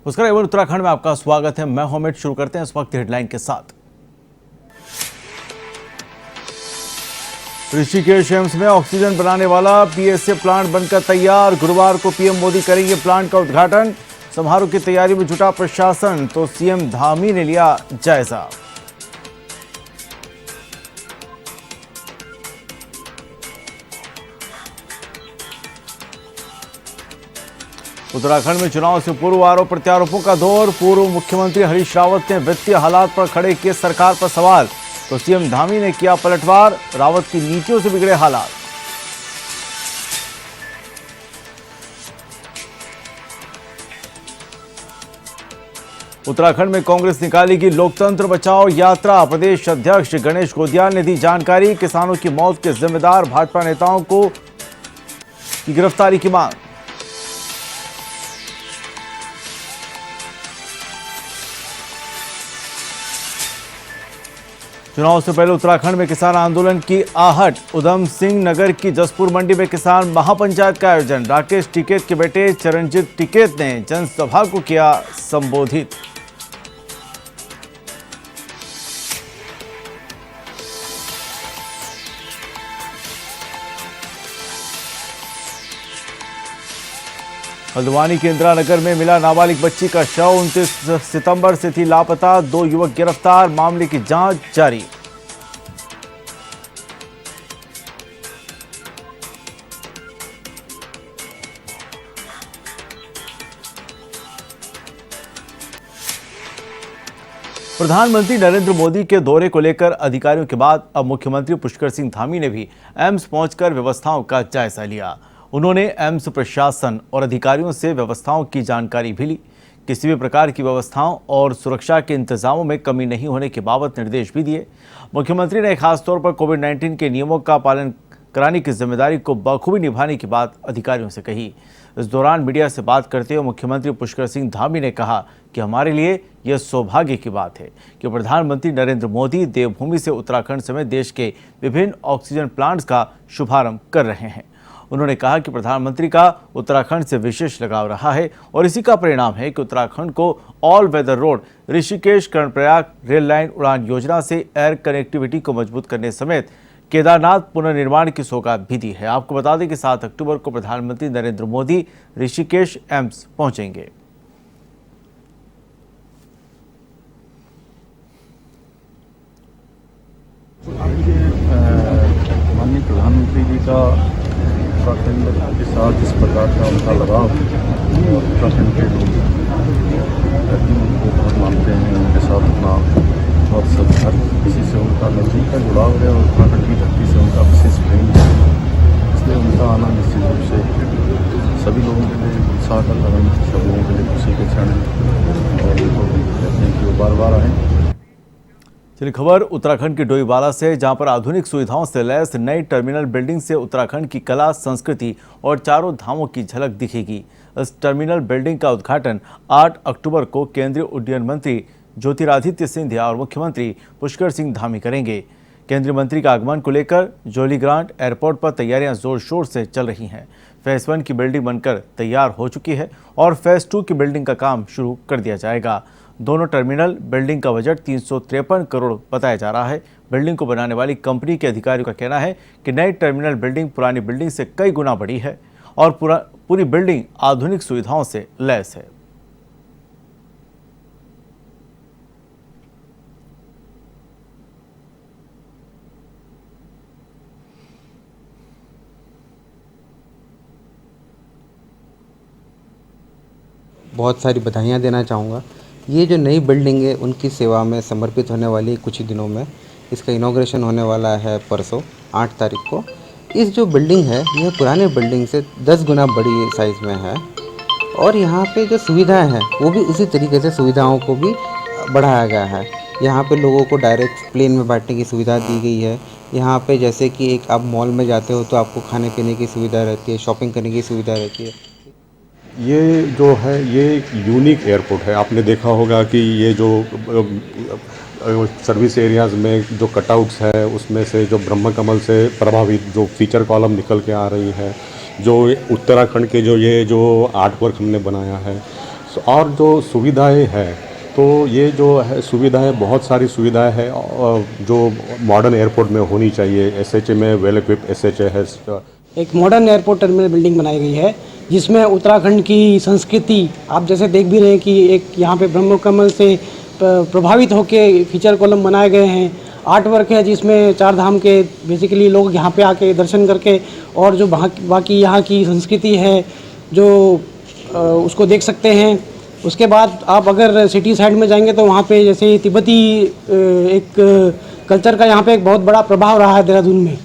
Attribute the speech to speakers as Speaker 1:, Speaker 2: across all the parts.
Speaker 1: उसका एवं उत्तराखंड में आपका स्वागत है। मैं अमित। शुरू करते हैं इस वक्त हेडलाइन के साथ। ऋषिकेश एम्स में ऑक्सीजन बनाने वाला पीएसए प्लांट बनकर तैयार। गुरुवार को पीएम मोदी करेंगे प्लांट का उद्घाटन। समारोह की तैयारी में जुटा प्रशासन, तो सीएम धामी ने लिया जायजा। उत्तराखंड में चुनाव से पूर्व आरोप प्रत्यारोपों का दौर। पूर्व मुख्यमंत्री हरीश रावत ने वित्तीय हालात पर खड़े किए सरकार पर सवाल, तो सीएम धामी ने किया पलटवार। रावत की नीतियों से बिगड़े हालात। उत्तराखंड में कांग्रेस निकालेगी लोकतंत्र बचाओ यात्रा। प्रदेश अध्यक्ष गणेश गोदियाल ने दी जानकारी। किसानों की मौत के जिम्मेदार भाजपा नेताओं की गिरफ्तारी की मांग। चुनाव से पहले उत्तराखंड में किसान आंदोलन की आहट। उधम सिंह नगर की जसपुर मंडी में किसान महापंचायत का आयोजन। राकेश टिकैत के बेटे चरणजीत टिकैत ने जनसभा को किया संबोधित। हल्द्वानी के इंदिरा नगर में मिला नाबालिग बच्ची का शव। 29 सितंबर से थी लापता। 2 युवक गिरफ्तार। मामले की जांच जारी। प्रधानमंत्री नरेंद्र मोदी के दौरे को लेकर अधिकारियों के बाद अब मुख्यमंत्री पुष्कर सिंह धामी ने भी एम्स पहुंचकर व्यवस्थाओं का जायजा लिया। उन्होंने एम्स प्रशासन और अधिकारियों से व्यवस्थाओं की जानकारी भी ली। किसी भी प्रकार की व्यवस्थाओं और सुरक्षा के इंतजामों में कमी नहीं होने के बाबत निर्देश भी दिए। मुख्यमंत्री ने खासतौर पर कोविड-19 के नियमों का पालन कराने की जिम्मेदारी को बखूबी निभाने की बात अधिकारियों से कही। इस दौरान मीडिया से बात करते हुए मुख्यमंत्री पुष्कर सिंह धामी ने कहा कि हमारे लिए यह सौभाग्य की बात है कि प्रधानमंत्री नरेंद्र मोदी देवभूमि से उत्तराखंड समेत देश के विभिन्न ऑक्सीजन प्लांट्स का शुभारंभ कर रहे हैं। उन्होंने कहा कि प्रधानमंत्री का उत्तराखंड से विशेष लगाव रहा है और इसी का परिणाम है कि उत्तराखंड को all weather road, Rishikesh Karnaprayag rail line Udan Yojana से एयर कनेक्टिविटी को मजबूत करने समेत केदारनाथ पुनर्निर्माण की सौगात भी दी है। आपको बता दें कि 7 अक्टूबर को प्रधानमंत्री नरेंद्र मोदी ऋषिकेश एम्स पहुंचेंगे।
Speaker 2: माननीय प्रधानमंत्री जी का उत्तराखंड के साथ इस प्रकार का उनका लगाव और उत्तराखंड के लोग उनको बहुत मानते हैं, उनके साथ अपना और सब हर किसी से उनका नज़दीक का जुड़ाव है और उत्तराखंड की धरती से उनका विशेष प्रेम है। इसलिए उनका आना निश्चित रूप से सभी लोगों के लिए उत्साह का कारण, सब लोगों के लिए खुशी के क्षण है और उनको कहते हैं कि वो बार बार आएँ।
Speaker 1: चलिए खबर उत्तराखंड के डोईवाला से, जहां पर आधुनिक सुविधाओं से लैस नई टर्मिनल बिल्डिंग से उत्तराखंड की कला, संस्कृति और चारों धामों की झलक दिखेगी। इस टर्मिनल बिल्डिंग का उद्घाटन 8 अक्टूबर को केंद्रीय उड्डयन मंत्री ज्योतिरादित्य सिंधिया और मुख्यमंत्री पुष्कर सिंह धामी करेंगे। केंद्रीय मंत्री का आगमन को लेकर जोलीग्रांट एयरपोर्ट पर तैयारियां जोर शोर से चल रही हैं। फेज 1 की बिल्डिंग बनकर तैयार हो चुकी है और फेज 2 की बिल्डिंग का काम शुरू कर दिया जाएगा। दोनों टर्मिनल बिल्डिंग का बजट 353 करोड़ बताया जा रहा है। बिल्डिंग को बनाने वाली कंपनी के अधिकारियों का कहना है कि नई टर्मिनल बिल्डिंग पुरानी बिल्डिंग से कई गुना बड़ी है और पूरी बिल्डिंग आधुनिक सुविधाओं से लैस है।
Speaker 3: बहुत सारी बधाइयाँ देना चाहूँगा। ये जो नई बिल्डिंग है उनकी सेवा में समर्पित होने वाली कुछ ही दिनों में इसका इनॉग्रेशन होने वाला है परसों 8 तारीख को। इस जो बिल्डिंग है यह पुराने बिल्डिंग से 10 गुना बड़ी साइज़ में है और यहाँ पे जो सुविधाएं हैं वो भी उसी तरीके से सुविधाओं को भी बढ़ाया गया है। यहाँ पे लोगों को डायरेक्ट प्लेन में बैठने की सुविधा दी गई है। यहाँ पे जैसे कि एक आप मॉल में जाते हो तो आपको खाने पीने की सुविधा रहती है, शॉपिंग करने की सुविधा रहती है।
Speaker 4: ये जो है ये एक यूनिक एयरपोर्ट है। आपने देखा होगा कि ये जो सर्विस एरियाज़ में जो कटआउट्स है उसमें से जो ब्रह्म कमल से प्रभावित जो फीचर कॉलम निकल के आ रही है, जो उत्तराखंड के जो ये जो आर्ट वर्क हमने बनाया है, और जो सुविधाएं हैं, तो ये जो है सुविधाएं, बहुत सारी सुविधाएं हैं जो मॉडर्न एयरपोर्ट में होनी चाहिए। एसएचए में वेल इक्विप्ड एसएचए है।
Speaker 5: एक मॉडर्न एयरपोर्ट टर्मिनल बिल्डिंग बनाई गई है जिसमें उत्तराखंड की संस्कृति आप जैसे देख भी रहे हैं कि एक यहाँ पे ब्रह्म कमल से प्रभावित होके फीचर कॉलम बनाए गए हैं। आर्ट वर्क है जिसमें चार धाम के बेसिकली लोग यहाँ पे आके दर्शन करके और जो बाकी यहाँ की संस्कृति है जो उसको देख सकते हैं। उसके बाद आप अगर सिटी साइड में जाएंगे तो वहाँ पे जैसे तिब्बती एक कल्चर का यहाँ पे एक बहुत बड़ा प्रभाव रहा है देहरादून में।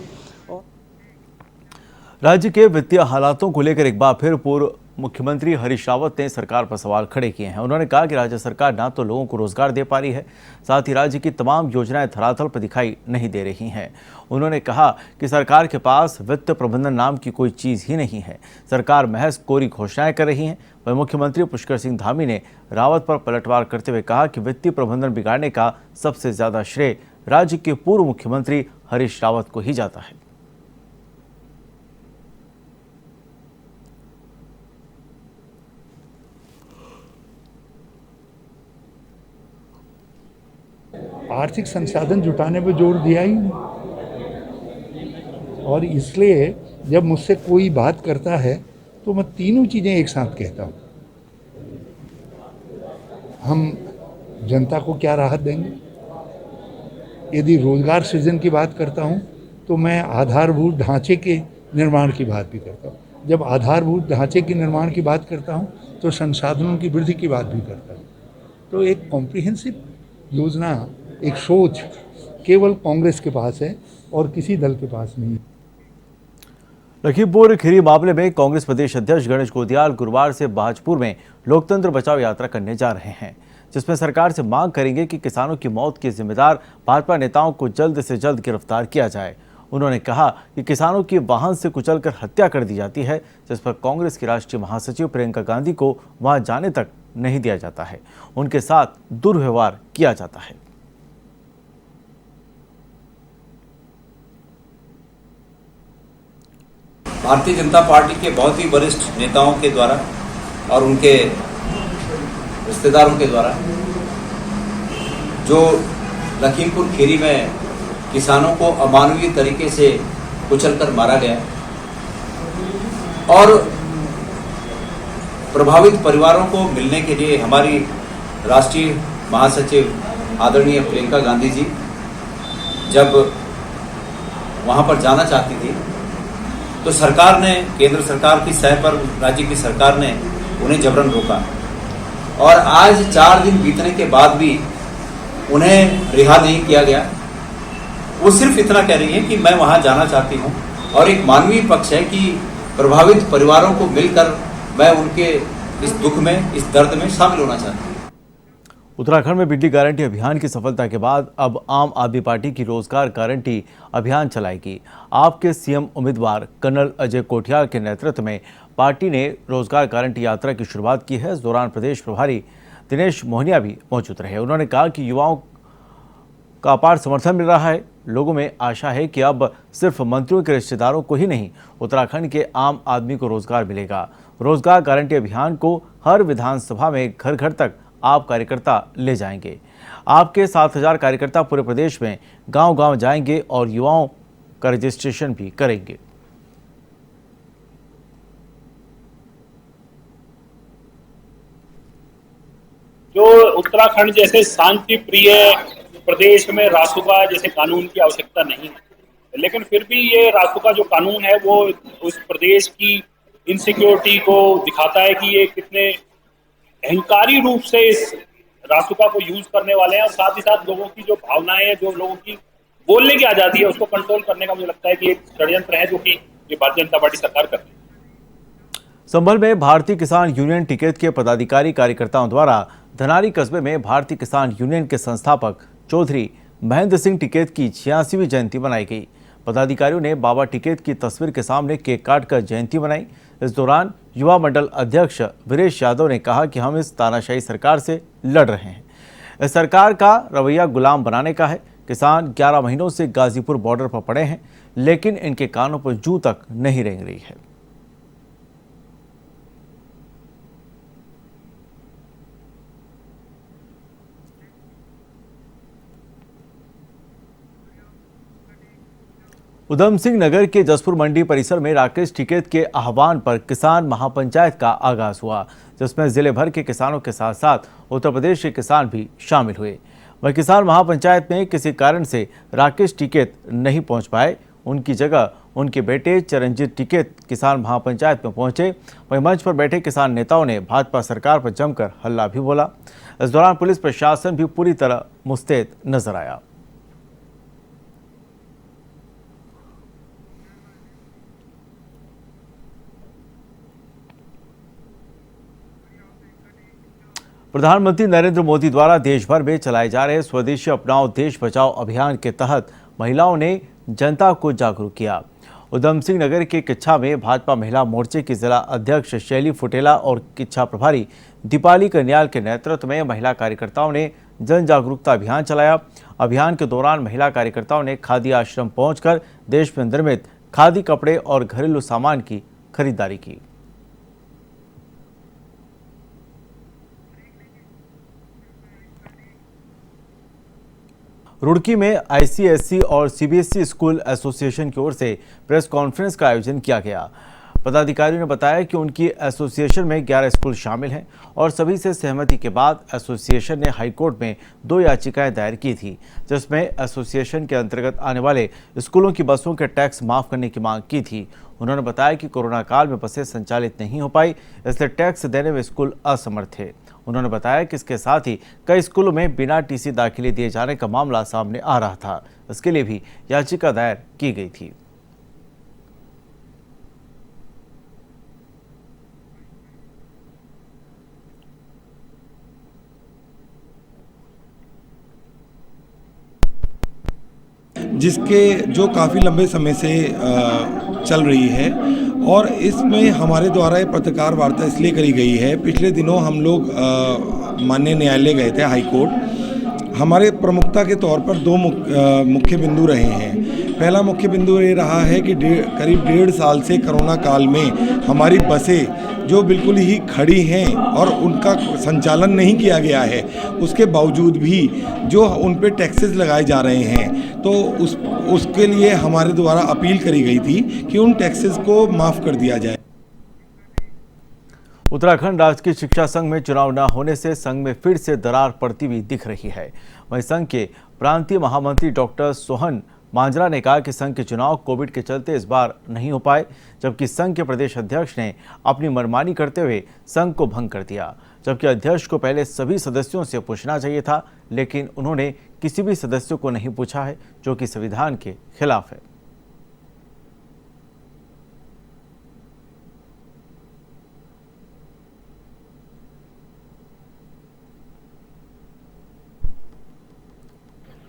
Speaker 1: राज्य के वित्तीय हालातों को लेकर एक बार फिर पूर्व मुख्यमंत्री हरीश रावत ने सरकार पर सवाल खड़े किए हैं। उन्होंने कहा कि राज्य सरकार ना तो लोगों को रोजगार दे पा रही है, साथ ही राज्य की तमाम योजनाएं धरातल पर दिखाई नहीं दे रही हैं। उन्होंने कहा कि सरकार के पास वित्त प्रबंधन नाम की कोई चीज ही नहीं है, सरकार महज कोरी घोषणाएं कर रही है। वहीं मुख्यमंत्री पुष्कर सिंह धामी ने रावत पर पलटवार करते हुए कहा कि वित्तीय प्रबंधन बिगाड़ने का सबसे ज्यादा श्रेय राज्य के पूर्व मुख्यमंत्री हरीश रावत को ही जाता है।
Speaker 6: आर्थिक संसाधन जुटाने पर जोर दिया ही नहीं, और इसलिए जब मुझसे कोई बात करता है तो मैं तीनों चीज़ें एक साथ कहता हूँ। हम जनता को क्या राहत देंगे? यदि रोजगार सृजन की बात करता हूँ तो मैं आधारभूत ढांचे के निर्माण की बात भी करता हूँ। जब आधारभूत ढांचे के निर्माण की बात करता हूँ तो संसाधनों की वृद्धि की बात भी करता हूँ। तो एक कॉम्प्रिहेंसिव योजना, एक सोच केवल कांग्रेस के पास है और किसी दल के पास नहीं।
Speaker 1: लखीमपुर खीरी मामले में कांग्रेस प्रदेश अध्यक्ष गणेश गोदियाल गुरुवार से भाजपुर में लोकतंत्र बचाओ यात्रा करने जा रहे हैं, जिसमें सरकार से मांग करेंगे कि किसानों की मौत के जिम्मेदार भाजपा नेताओं को जल्द से जल्द गिरफ्तार किया जाए। उन्होंने कहा कि किसानों की वाहन से कुचलकर हत्या कर दी जाती है, जिस पर कांग्रेस की राष्ट्रीय महासचिव प्रियंका गांधी को वहां जाने तक नहीं दिया जाता है, उनके साथ दुर्व्यवहार किया जाता है।
Speaker 7: भारतीय जनता पार्टी के बहुत ही वरिष्ठ नेताओं के द्वारा और उनके रिश्तेदारों के द्वारा जो लखीमपुर खीरी में किसानों को अमानवीय तरीके से कुचलकर मारा गया और प्रभावित परिवारों को मिलने के लिए हमारी राष्ट्रीय महासचिव आदरणीय प्रियंका गांधी जी जब वहां पर जाना चाहती थी तो सरकार ने, केंद्र सरकार की सह पर राज्य की सरकार ने उन्हें जबरन रोका और आज 4 दिन बीतने के बाद भी उन्हें रिहा नहीं किया गया। वो सिर्फ इतना कह रही है कि मैं वहां जाना चाहती हूं और एक मानवीय पक्ष है कि प्रभावित परिवारों को मिलकर मैं उनके इस दुख में, इस दर्द में शामिल होना चाहती हूं।
Speaker 1: उत्तराखंड में बिजली गारंटी अभियान की सफलता के बाद अब आम आदमी पार्टी की रोजगार गारंटी अभियान चलाएगी। आपके सीएम उम्मीदवार कर्नल अजय कोठियाल के नेतृत्व में पार्टी ने रोजगार गारंटी यात्रा की शुरुआत की है। इस दौरान प्रदेश प्रभारी दिनेश मोहनिया भी मौजूद रहे। उन्होंने कहा कि युवाओं का अपार समर्थन मिल रहा है। लोगों में आशा है कि अब सिर्फ मंत्रियों के रिश्तेदारों को ही नहीं, उत्तराखंड के आम आदमी को रोजगार मिलेगा। रोजगार गारंटी अभियान को हर विधानसभा में घर घर तक आप कार्यकर्ता ले जाएंगे। आपके 7000 कार्यकर्ता पूरे प्रदेश में गांव-गांव जाएंगे और युवाओं का रजिस्ट्रेशन भी करेंगे।
Speaker 8: जो उत्तराखंड जैसे शांति प्रिय प्रदेश में रासुका जैसे कानून की आवश्यकता नहीं है, लेकिन फिर भी ये रासुका जो कानून है वो उस प्रदेश की इनसिक्योरिटी को दिखाता है कि ये कितने अहंकारी रूप से इस रासुका को यूज करने वाले हैं और साथ ही साथ लोगों की जो भावनाएं हैं, जो लोगों की बोलने की आजादी है, उसको कंट्रोल करने का मुझे लगता है कि एक षड्यंत्र है जो कि ये भारतीय जनता पार्टी सरकार कर रही है।
Speaker 1: संभल में भारतीय किसान यूनियन टिकैत के पदाधिकारी कार्यकर्ताओं द्वारा धनारी कस्बे में भारतीय किसान यूनियन के संस्थापक चौधरी महेंद्र सिंह टिकैत की 86वीं जयंती मनाई गई। पदाधिकारियों ने बाबा टिकैत की तस्वीर के सामने केक काटकर जयंती मनाई। इस दौरान युवा मंडल अध्यक्ष वीरेश यादव ने कहा कि हम इस तानाशाही सरकार से लड़ रहे हैं। इस सरकार का रवैया गुलाम बनाने का है। किसान 11 महीनों से गाजीपुर बॉर्डर पर पड़े हैं, लेकिन इनके कानों पर जूं तक नहीं रेंग रही है। उधम सिंह नगर के जसपुर मंडी परिसर में राकेश टिकैत के आह्वान पर किसान महापंचायत का आगाज हुआ, जिसमें जिले भर के किसानों के साथ साथ उत्तर प्रदेश के किसान भी शामिल हुए। वह किसान महापंचायत में किसी कारण से राकेश टिकैत नहीं पहुंच पाए। उनकी जगह उनके बेटे चरणजीत टिकैत किसान महापंचायत में पहुंचे। वहीं मंच पर बैठे किसान नेताओं ने भाजपा सरकार पर जमकर हल्ला भी बोला। इस दौरान पुलिस प्रशासन भी पूरी तरह मुस्तैद नजर आया। प्रधानमंत्री नरेंद्र मोदी द्वारा देश भर में चलाए जा रहे स्वदेशी अपनाओ देश बचाओ अभियान के तहत महिलाओं ने जनता को जागरूक किया। उधम सिंह नगर के किच्छा में भाजपा महिला मोर्चे की जिला अध्यक्ष शैली फुटेला और किच्छा प्रभारी दीपाली कन्याल के नेतृत्व में महिला कार्यकर्ताओं ने जन जागरूकता अभियान चलाया। अभियान के दौरान महिला कार्यकर्ताओं ने खादी आश्रम पहुंचकर देश में निर्मित खादी कपड़े और घरेलू सामान की खरीदारी की। रुड़की में आईसीएसई और सीबीएसई स्कूल एसोसिएशन की ओर से प्रेस कॉन्फ्रेंस का आयोजन किया गया। पदाधिकारियों ने बताया कि उनकी एसोसिएशन में 11 स्कूल शामिल हैं और सभी से सहमति के बाद एसोसिएशन ने हाईकोर्ट में 2 याचिकाएं दायर की थी, जिसमें एसोसिएशन के अंतर्गत आने वाले स्कूलों की बसों के टैक्स माफ करने की मांग की थी। उन्होंने बताया कि कोरोना काल में बसें संचालित नहीं हो पाई, इसलिए टैक्स देने में स्कूल असमर्थ थे। उन्होंने बताया कि इसके साथ ही कई स्कूलों में बिना टीसी दाखिले दिए जाने का मामला सामने आ रहा था। इसके लिए भी याचिका दायर की गई थी।
Speaker 9: जिसके जो काफ़ी लंबे समय से चल रही है और इसमें हमारे द्वारा ये पत्रकार वार्ता इसलिए करी गई है। पिछले दिनों हम लोग माननीय न्यायालय गए थे, हाई कोर्ट। हमारे प्रमुखता के तौर पर 2 मुख्य बिंदु रहे हैं। पहला मुख्य बिंदु ये रहा है कि करीब 1.5 साल से कोरोना काल में हमारी बसें जो बिल्कुल ही खड़ी हैं और उनका संचालन नहीं किया गया है, उसके बावजूद भी जो उन पे टैक्सेस लगाए जा रहे हैं, तो उसके लिए हमारे द्वारा अपील करी गई थी कि उन टैक्सेस को माफ़ कर दिया जाए।
Speaker 1: उत्तराखंड राजकीय शिक्षा संघ में चुनाव न होने से संघ में फिर से दरार पड़ती हुई दिख रही है। वहीं संघ के प्रांतीय महामंत्री डॉक्टर सोहन मांजरा ने कहा कि संघ के चुनाव कोविड के चलते इस बार नहीं हो पाए, जबकि संघ के प्रदेश अध्यक्ष ने अपनी मनमानी करते हुए संघ को भंग कर दिया। जबकि अध्यक्ष को पहले सभी सदस्यों से पूछना चाहिए था, लेकिन उन्होंने किसी भी सदस्य को नहीं पूछा है, जो कि संविधान के खिलाफ है।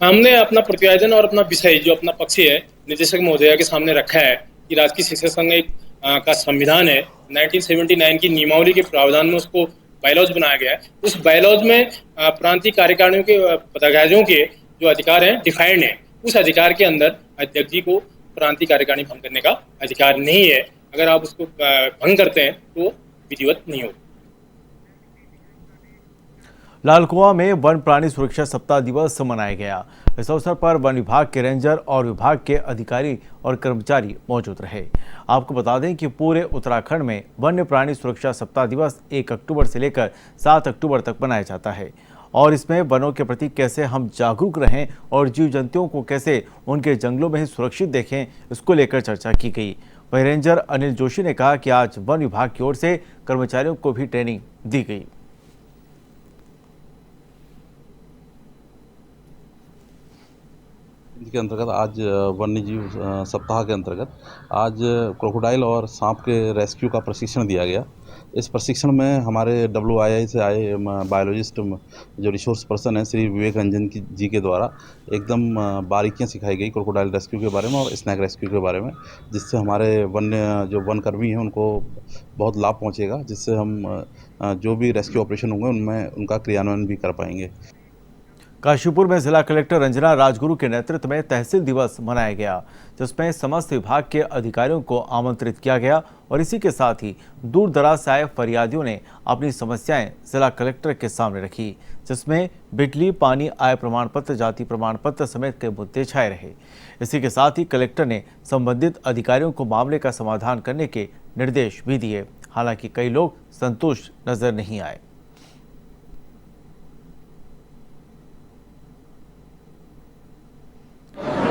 Speaker 8: हमने अपना प्रतिवेदन और अपना विषय जो अपना पक्ष है निदेशक महोदया के सामने रखा है कि राजकीय शिक्षा संघ का संविधान है, 1979 की नियमावली के प्रावधान में उसको बायलॉज बनाया गया है। उस बायलॉज में प्रांतीय कार्यकारिणियों के पदाधिकारियों के जो अधिकार हैं डिफाइंड है। उस अधिकार के अंदर अध्यक्ष जी को प्रांतीय कार्यकारिणी भंग करने का अधिकार नहीं है। अगर आप उसको भंग करते हैं तो विधिवत नहीं होगा।
Speaker 1: लालकुआं में वन प्राणी सुरक्षा सप्ताह दिवस मनाया गया। इस अवसर पर वन विभाग के रेंजर और विभाग के अधिकारी और कर्मचारी मौजूद रहे। आपको बता दें कि पूरे उत्तराखंड में वन्य प्राणी सुरक्षा सप्ताह दिवस 1 अक्टूबर से लेकर 7 अक्टूबर तक मनाया जाता है और इसमें वनों के प्रति कैसे हम जागरूक रहें और जीव जंतुओं को कैसे उनके जंगलों में ही सुरक्षित देखें, इसको लेकर चर्चा की गई। वहीं रेंजर अनिल जोशी ने कहा कि आज वन विभाग की ओर से कर्मचारियों को भी ट्रेनिंग दी गई।
Speaker 10: के अंतर्गत आज वन्य जीव सप्ताह के अंतर्गत आज क्रोकोडाइल और सांप के रेस्क्यू का प्रशिक्षण दिया गया। इस प्रशिक्षण में हमारे WII से आए बायोलॉजिस्ट जो रिसोर्स पर्सन हैं श्री विवेक रंजन जी के द्वारा एकदम बारीकियां सिखाई गई क्रोकोडाइल रेस्क्यू के बारे में और स्नैक रेस्क्यू के बारे में, जिससे हमारे वनकर्मी हैं उनको बहुत लाभ पहुंचेगा, जिससे हम जो भी रेस्क्यू ऑपरेशन होंगे उनमें उनका क्रियान्वयन भी कर पाएंगे।
Speaker 1: काशीपुर में जिला कलेक्टर रंजना राजगुरु के नेतृत्व में तहसील दिवस मनाया गया, जिसमें समस्त विभाग के अधिकारियों को आमंत्रित किया गया और इसी के साथ ही दूर दराज से आए फरियादियों ने अपनी समस्याएं जिला कलेक्टर के सामने रखी, जिसमें बिजली, पानी, आय प्रमाण पत्र, जाति प्रमाण पत्र समेत कई मुद्दे छाए रहे। इसी के साथ ही कलेक्टर ने संबंधित अधिकारियों को मामले का समाधान करने के निर्देश भी दिए। हालांकि कई लोग संतुष्ट नजर नहीं आए।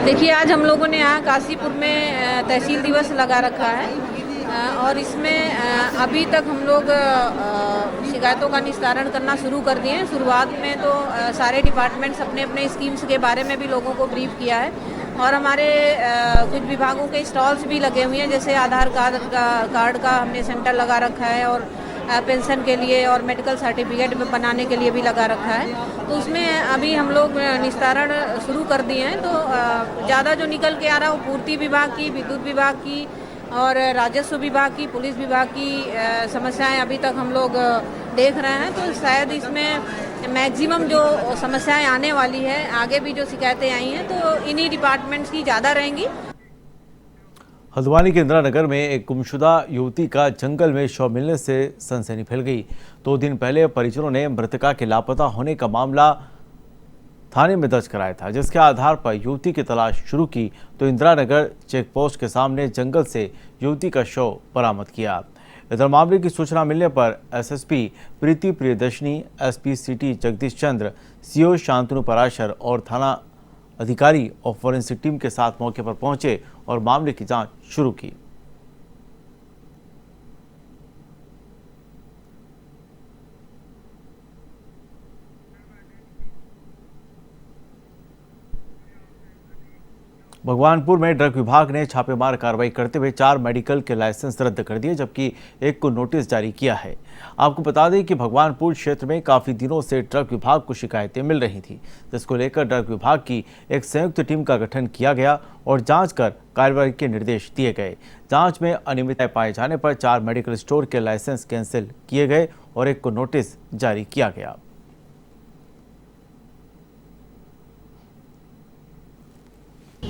Speaker 11: देखिए, आज हम लोगों ने यहाँ काशीपुर में तहसील दिवस लगा रखा है और इसमें अभी तक हम लोग शिकायतों का निस्तारण करना शुरू कर दिए हैं। शुरुआत में तो सारे डिपार्टमेंट्स अपने अपने स्कीम्स के बारे में भी लोगों को ब्रीफ किया है और हमारे कुछ विभागों के स्टॉल्स भी लगे हुए हैं, जैसे आधार कार्ड का हमने सेंटर लगा रखा है और पेंशन के लिए और मेडिकल सर्टिफिकेट बनाने के लिए भी लगा रखा है। तो उसमें अभी हम लोग निस्तारण शुरू कर दिए हैं। तो ज़्यादा जो निकल के आ रहा है वो पूर्ति विभाग की, विद्युत विभाग की और राजस्व विभाग की, पुलिस विभाग की समस्याएं अभी तक हम लोग देख रहे हैं। तो शायद इसमें मैक्सिमम जो समस्याएं आने वाली है, आगे भी जो शिकायतें आई हैं तो इन्हीं डिपार्टमेंट्स की ज़्यादा रहेंगी।
Speaker 1: हल्द्वानी के इंदिरा नगर में एक गुमशुदा युवती का जंगल में शव मिलने से सनसनी फैल गई। 2 दिन पहले परिजनों ने मृतका के लापता होने का मामला थाने में दर्ज कराया था, जिसके आधार पर युवती की तलाश शुरू की तो इंदिरा नगर चेक पोस्ट के सामने जंगल से युवती का शव बरामद किया। इधर मामले की सूचना मिलने पर एसएसपी प्रीति प्रियदर्शनी, एसपी सिटी जगदीश चंद्र, सीओ शांतनु पराशर और थाना अधिकारी और फॉरेंसिक टीम के साथ मौके पर पहुंचे और मामले की जांच शुरू की। भगवानपुर में ड्रग विभाग ने छापेमार कार्रवाई करते हुए 4 मेडिकल के लाइसेंस रद्द कर दिए, जबकि एक को नोटिस जारी किया है। आपको बता दें कि भगवानपुर क्षेत्र में काफी दिनों से ड्रग विभाग को शिकायतें मिल रही थी, जिसको लेकर ड्रग विभाग की एक संयुक्त टीम का गठन किया गया और जांच कर कार्रवाई के निर्देश दिए गए। जांच में अनियमितताएं पाए जाने पर 4 मेडिकल स्टोर के लाइसेंस कैंसिल किए गए और एक को नोटिस जारी किया गया।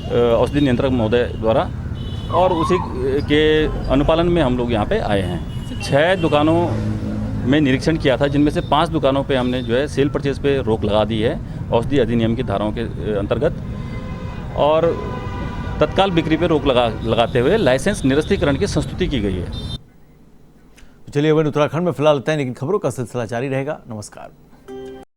Speaker 12: औषधि नियंत्रक महोदय द्वारा और उसी के अनुपालन में हम लोग यहाँ पे आए हैं। 6 दुकानों में निरीक्षण किया था, जिनमें से 5 दुकानों पे हमने जो है सेल परचेज पे रोक लगा दी है औषधि अधिनियम की धाराओं के अंतर्गत, और तत्काल बिक्री पे रोक लगाते हुए लाइसेंस निरस्तीकरण की संस्तुति की गई है।
Speaker 1: चलिए, उत्तराखंड में फिलहाल इतना ही, लेकिन खबरों का सिलसिला जारी रहेगा। नमस्कार।